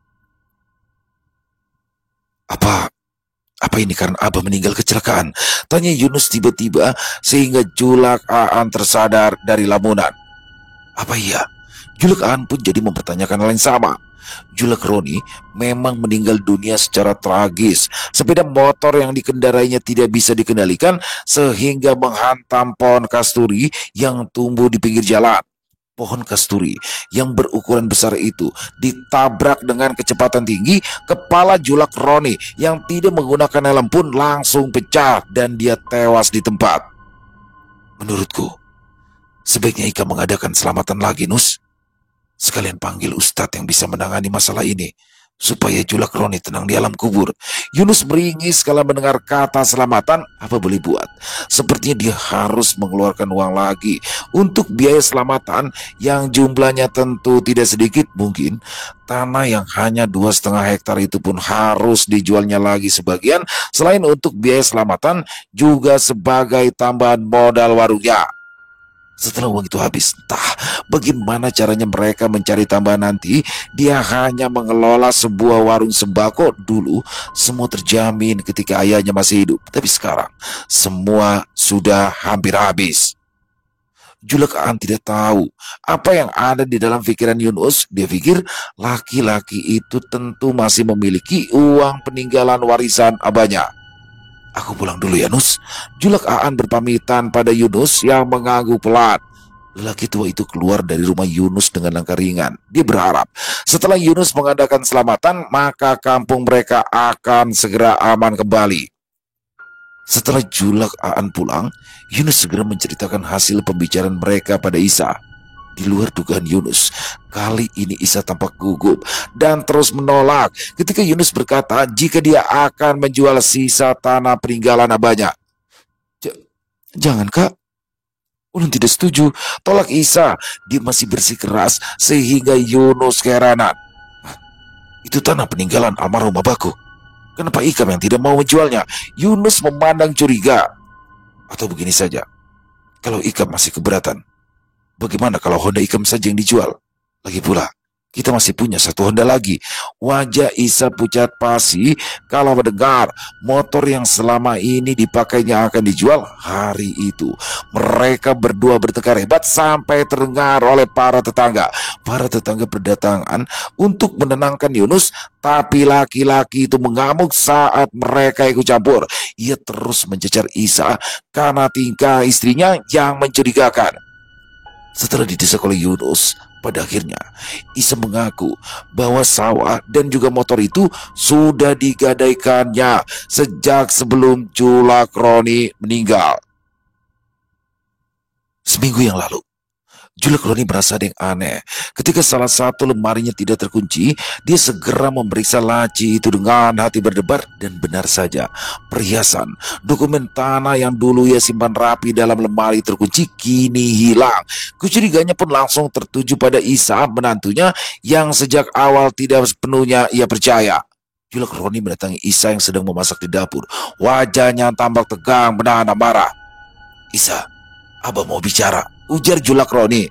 Apa ini karena Abah meninggal kecelakaan? Tanya Yunus tiba-tiba sehingga Julak Aan tersadar dari lamunan. Apa iya? Julak Aan pun jadi mempertanyakan hal yang sama. Julak Roni memang meninggal dunia secara tragis. Sepeda motor yang dikendarainya tidak bisa dikendalikan sehingga menghantam pohon kasturi yang tumbuh di pinggir jalan. Pohon kasturi yang berukuran besar itu ditabrak dengan kecepatan tinggi. Kepala Julak Roni yang tidak menggunakan helm pun langsung pecah dan dia tewas di tempat. Menurutku, sebaiknya Ika mengadakan selamatan lagi, Nus. Sekalian panggil ustadz yang bisa menangani masalah ini supaya Julak Roni tenang di alam kubur. Yunus meringis kala mendengar kata selamatan. Apa boleh buat, sepertinya dia harus mengeluarkan uang lagi untuk biaya selamatan yang jumlahnya tentu tidak sedikit. Mungkin tanah yang hanya 2,5 hektar itu pun harus dijualnya lagi sebagian, selain untuk biaya selamatan juga sebagai tambahan modal warungnya. Setelah uang itu habis, entah bagaimana caranya mereka mencari tambahan nanti. Dia hanya mengelola sebuah warung sembako. Dulu semua terjamin ketika ayahnya masih hidup, tapi sekarang semua sudah hampir habis. Julek Aan tidak tahu apa yang ada di dalam pikiran Yunus. Dia pikir laki-laki itu tentu masih memiliki uang peninggalan warisan abahnya. Aku pulang dulu ya, Nus. Julek Aan berpamitan pada Yunus yang mengangguk pelan. Lelaki tua itu keluar dari rumah Yunus dengan langkah ringan. Dia berharap setelah Yunus mengadakan selamatan, maka kampung mereka akan segera aman kembali. Setelah Julek Aan pulang, Yunus segera menceritakan hasil pembicaraan mereka pada Isa. Di luar dugaan Yunus, kali ini Isa tampak gugup dan terus menolak ketika Yunus berkata jika dia akan menjual sisa tanah peninggalan abahnya. Jangan, Kak. Ulun tidak setuju, tolak Isa. Dia masih bersikeras sehingga Yunus keheranan. Itu tanah peninggalan almarhum abahku. Kenapa Ikam yang tidak mau menjualnya? Yunus memandang curiga. Atau begini saja, kalau Ikam masih keberatan, bagaimana kalau Honda Ikam saja yang dijual? Lagi pula, kita masih punya satu Honda lagi. Wajah Isa pucat pasi kalau mendengar motor yang selama ini dipakainya akan dijual hari itu. Mereka berdua bertengkar hebat sampai terdengar oleh para tetangga. Para tetangga berdatangan untuk menenangkan Yunus, tapi laki-laki itu mengamuk saat mereka ikut campur. Ia terus mencecar Isa karena tingkah istrinya yang mencurigakan. Setelah didesak oleh Yunus, pada akhirnya Isa mengaku bahwa sawah dan juga motor itu sudah digadaikannya sejak sebelum Julek Roni meninggal. Seminggu yang lalu, Julek Roni merasa ada yang aneh. Ketika salah satu lemarinya tidak terkunci, dia segera memeriksa laci itu dengan hati berdebar. Dan benar saja, perhiasan, dokumen tanah yang dulu ia simpan rapi dalam lemari terkunci kini hilang. Kecuriganya pun langsung tertuju pada Isa, menantunya yang sejak awal tidak sepenuhnya ia percaya. Julek Roni mendatangi Isa yang sedang memasak di dapur. Wajahnya tampak tegang menahan amarah. Isa, Abah mau bicara, ujar Julek Roni.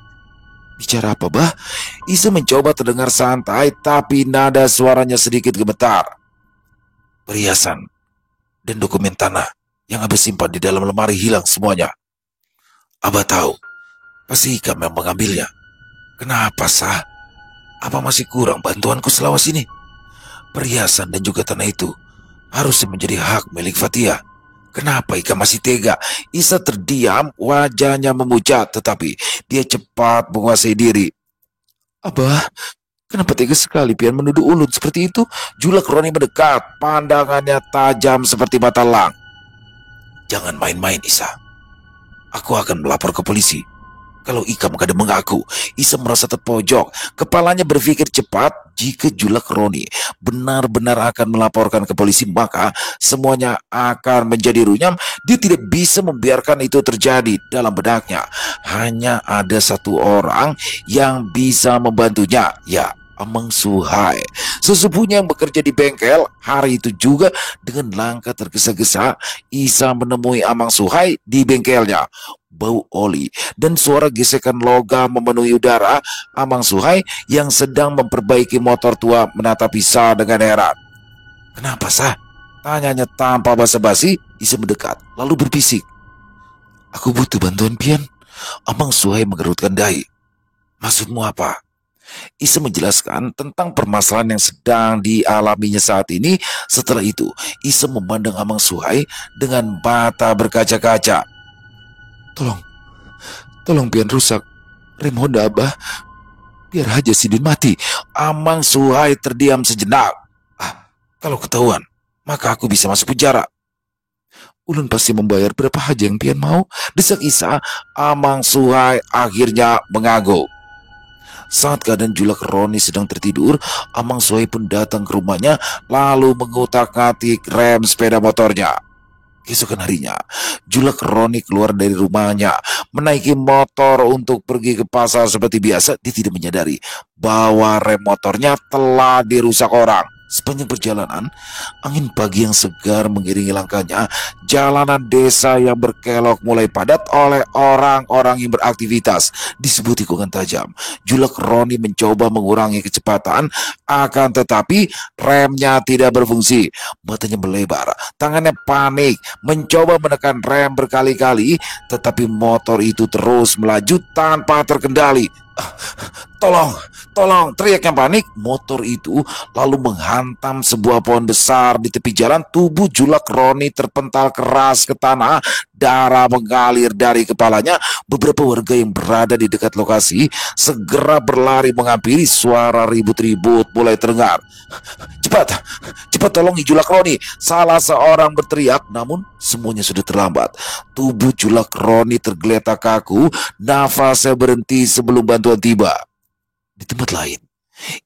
Bicara apa, Bah? Isa mencoba terdengar santai, tapi nada suaranya sedikit gemetar. Perhiasan dan dokumen tanah yang Abah simpan di dalam lemari hilang semuanya. Abah tahu, pasti Ikam yang mengambilnya. Kenapa, Sah? Apa masih kurang bantuanku selama sini? Perhiasan dan juga tanah itu harusnya menjadi hak milik Fatia. Kenapa Ika masih tega? Isa terdiam, wajahnya memucat, tetapi dia cepat menguasai diri. Abah, kenapa tega sekali pian menuduh ulun seperti itu? Julek Roni mendekat, pandangannya tajam seperti mata elang. Jangan main-main, Isa. Aku akan melapor ke polisi. Kalau Ika kada mengaku, Isa merasa terpojok. Kepalanya berpikir cepat, jika Julek Roni benar-benar akan melaporkan ke polisi, maka semuanya akan menjadi runyam. Dia tidak bisa membiarkan itu terjadi. Dalam benaknya hanya ada satu orang yang bisa membantunya, ya Amang Suhai, sesepupunya yang bekerja di bengkel. Hari itu juga dengan langkah tergesa-gesa, Isa menemui Amang Suhai di bengkelnya. Bau oli dan suara gesekan logam memenuhi udara. Amang Suhai yang sedang memperbaiki motor tua menatap Isa dengan heran. Kenapa, Sah? Tanyanya tanpa basa-basi. Isa mendekat lalu berbisik. Aku butuh bantuan pian. Amang Suhai mengerutkan dahi. Maksudmu apa? Isa menjelaskan tentang permasalahan yang sedang dialaminya saat ini. Setelah itu, Isa memandang Amang Suhai dengan mata berkaca-kaca. Tolong pian rusak rem Honda Abah. Biar aja Sidin mati. Amang Suhai terdiam sejenak. Kalau ketahuan, maka aku bisa masuk penjara. Ulun pasti membayar berapa aja yang pian mau, desak Isa. Amang Suhai akhirnya mengangguk. Saat keadaan Julek Roni sedang tertidur, Amang Suhai pun datang ke rumahnya lalu mengutak-ngatik rem sepeda motornya. Keesokan harinya, Julek Roni keluar dari rumahnya, menaiki motor untuk pergi ke pasar seperti biasa. Dia tidak menyadari bahwa rem motornya telah dirusak orang. Sepanjang perjalanan, angin pagi yang segar mengiringi langkahnya. Jalanan desa yang berkelok mulai padat oleh orang-orang yang beraktivitas di sebuah tikungan tajam. Julek Roni mencoba mengurangi kecepatan, akan tetapi remnya tidak berfungsi. Matanya melebar, tangannya panik, mencoba menekan rem berkali-kali, tetapi motor itu terus melaju tanpa terkendali. Tolong, tolong, teriaknya panik. Motor itu lalu menghantam sebuah pohon besar di tepi jalan. Tubuh Julek Roni terpental keras ke tanah. Darah mengalir dari kepalanya. Beberapa warga yang berada di dekat lokasi segera berlari menghampiri. Suara ribut-ribut mulai terdengar. Cepat, cepat tolong Julek Roni, salah seorang berteriak, namun semuanya sudah terlambat. Tubuh Julek Roni tergeletak kaku, nafasnya berhenti sebelum bantuan tiba. Di tempat lain,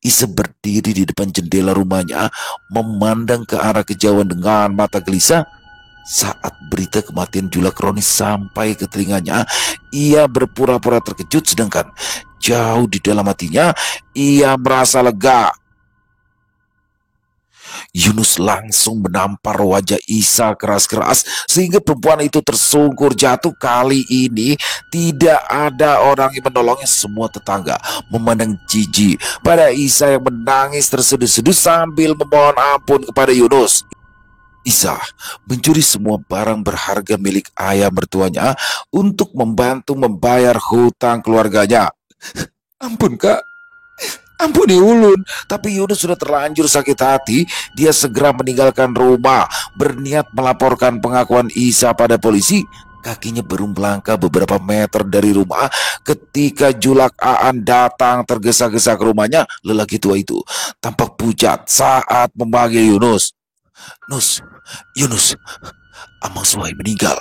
Isa berdiri di depan jendela rumahnya, memandang ke arah kejauhan dengan mata gelisah. Saat berita kematian Julek Roni sampai ke telinganya, ia berpura-pura terkejut, sedangkan jauh di dalam hatinya, ia merasa lega. Yunus langsung menampar wajah Isa keras-keras sehingga perempuan itu tersungkur jatuh. Kali ini tidak ada orang yang menolongnya. Semua tetangga memandang jijik pada Isa yang menangis terseduh-seduh sambil memohon ampun kepada Yunus. Isa mencuri semua barang berharga milik ayah mertuanya untuk membantu membayar hutang keluarganya. Ampun kak, ampuni Ulun. Tapi Yunus sudah terlanjur sakit hati. Dia segera meninggalkan rumah, berniat melaporkan pengakuan Isa pada polisi. Kakinya baru melangkah beberapa meter dari rumah ketika Julek Aan datang tergesa-gesa ke rumahnya. Lelaki tua itu tampak pucat saat memanggil Yunus. Yunus, Amang Suhai meninggal.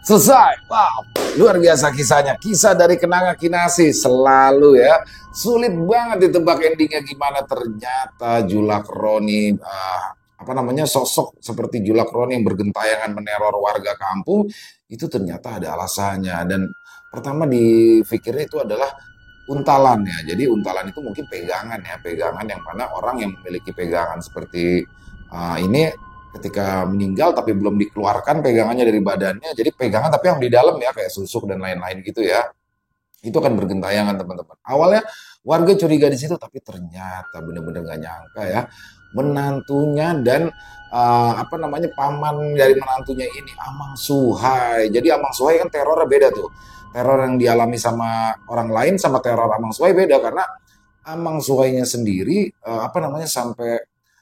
Selesai. Wow, luar biasa kisahnya. Kisah dari Kenanga Kinasi selalu ya. Sulit banget ditebak endingnya gimana. Ternyata Julek Roni, sosok seperti Julek Roni yang bergentayangan meneror warga kampung itu ternyata ada alasannya. Dan pertama dipikirnya itu adalah untalan ya. Jadi untalan itu mungkin pegangan ya, pegangan yang mana orang yang memiliki pegangan seperti ini ketika meninggal tapi belum dikeluarkan pegangannya dari badannya, jadi pegangan tapi yang di dalam ya kayak susuk dan lain-lain gitu ya, itu akan bergentayangan teman-teman. Awalnya warga curiga di situ, tapi ternyata benar-benar nggak nyangka ya, menantunya dan paman dari menantunya ini Amang Suhai. Jadi Amang Suhai kan terornya beda tuh, teror yang dialami sama orang lain sama teror Amang Suhai beda, karena Amang Suhainya sendiri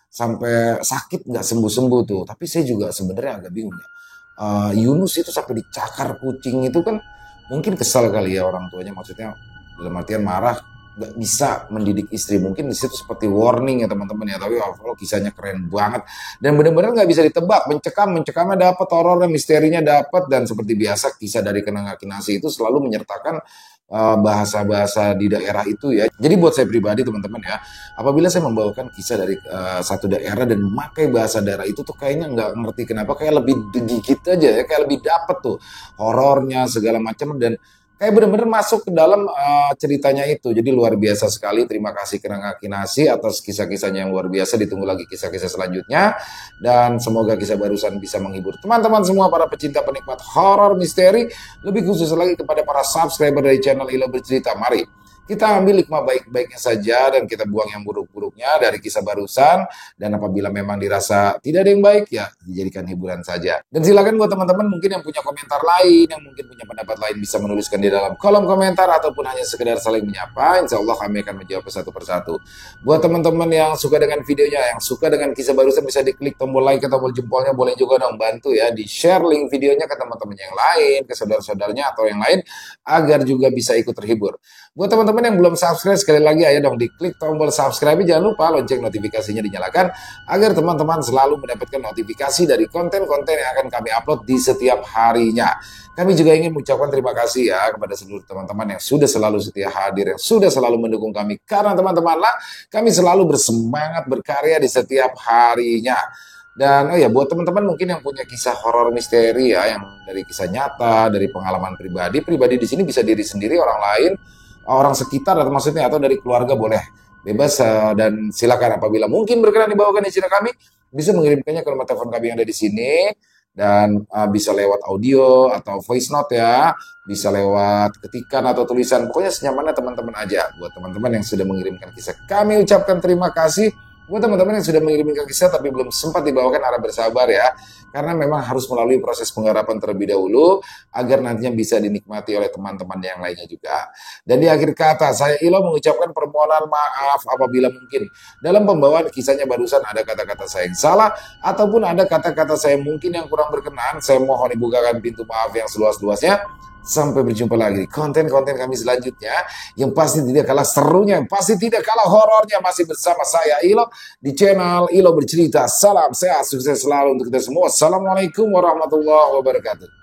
sampai sakit nggak sembuh-sembuh tuh. Tapi saya juga sebenarnya agak bingung ya. Yunus itu sampai dicakar kucing itu kan mungkin kesal kali ya orang tuanya, maksudnya dalam artian marah nggak bisa mendidik istri. Mungkin di situ seperti warning ya teman-teman ya. Tapi kalau kisahnya keren banget dan benar-benar nggak bisa ditebak. Mencekamnya dapat, horornya, misterinya dapat, dan seperti biasa kisah dari Kenanga Kinasi itu selalu menyertakan bahasa-bahasa di daerah itu ya. Jadi buat saya pribadi teman-teman ya, apabila saya membawakan kisah dari satu daerah dan memakai bahasa daerah itu tuh kayaknya nggak ngerti kenapa kayak lebih digigit aja ya, kayak lebih dapet tuh horornya segala macam, dan kayak bener-bener masuk ke dalam ceritanya itu. Jadi luar biasa sekali. Terima kasih Kenanga Kinasi atas kisah-kisahnya yang luar biasa. Ditunggu lagi kisah-kisah selanjutnya. Dan semoga kisah barusan bisa menghibur teman-teman semua, para pecinta penikmat horor misteri. Lebih khusus lagi kepada para subscriber dari channel Ilo Bercerita. Mari kita ambil hikmah baik-baiknya saja dan kita buang yang buruk-buruknya dari kisah barusan. Dan apabila memang dirasa tidak ada yang baik, ya dijadikan hiburan saja. Dan silakan buat teman-teman mungkin yang punya komentar lain, yang mungkin punya pendapat lain, bisa menuliskan di dalam kolom komentar ataupun hanya sekedar saling menyapa. Insya Allah kami akan menjawab satu persatu. Buat teman-teman yang suka dengan videonya, yang suka dengan kisah barusan, bisa diklik tombol like atau tombol jempolnya. Boleh juga dong bantu ya di share link videonya ke teman-teman yang lain, ke saudara-saudaranya atau yang lain, agar juga bisa ikut terhibur. Buat teman-teman yang belum subscribe, sekali lagi ayo dong diklik tombol subscribe. Jangan lupa lonceng notifikasinya dinyalakan agar teman-teman selalu mendapatkan notifikasi dari konten-konten yang akan kami upload di setiap harinya. Kami juga ingin mengucapkan terima kasih ya kepada seluruh teman-teman yang sudah selalu setia hadir, yang sudah selalu mendukung kami. Karena teman-teman lah, kami selalu bersemangat berkarya di setiap harinya. Dan buat teman-teman mungkin yang punya kisah horor misteri ya, yang dari kisah nyata, dari pengalaman pribadi di sini bisa diri sendiri, orang lain, orang sekitar, atau maksudnya atau dari keluarga, boleh bebas dan silakan apabila mungkin berkenan dibawakan di channel kami, bisa mengirimkannya ke nomor telepon kami yang ada di sini dan bisa lewat audio atau voice note ya, bisa lewat ketikan atau tulisan, pokoknya senyamannya teman-teman aja. Buat teman-teman yang sudah mengirimkan kisah, kami ucapkan terima kasih. Buat teman-teman yang sudah mengirimkan kisah tapi belum sempat dibawakan, harap bersabar ya, karena memang harus melalui proses penggarapan terlebih dahulu agar nantinya bisa dinikmati oleh teman-teman yang lainnya juga. Dan di akhir kata, saya Ilo mengucapkan permohonan maaf apabila mungkin dalam pembawaan kisahnya barusan ada kata-kata saya yang salah ataupun ada kata-kata saya mungkin yang kurang berkenan. Saya mohon dibukakan pintu maaf yang seluas-luasnya. Sampai berjumpa lagi di konten-konten kami selanjutnya yang pasti tidak kalah serunya, yang pasti tidak kalah horornya, masih bersama saya Ilo di channel Ilo Bercerita. Salam sehat, sukses selalu untuk kita semua. Assalamualaikum warahmatullahi wabarakatuh.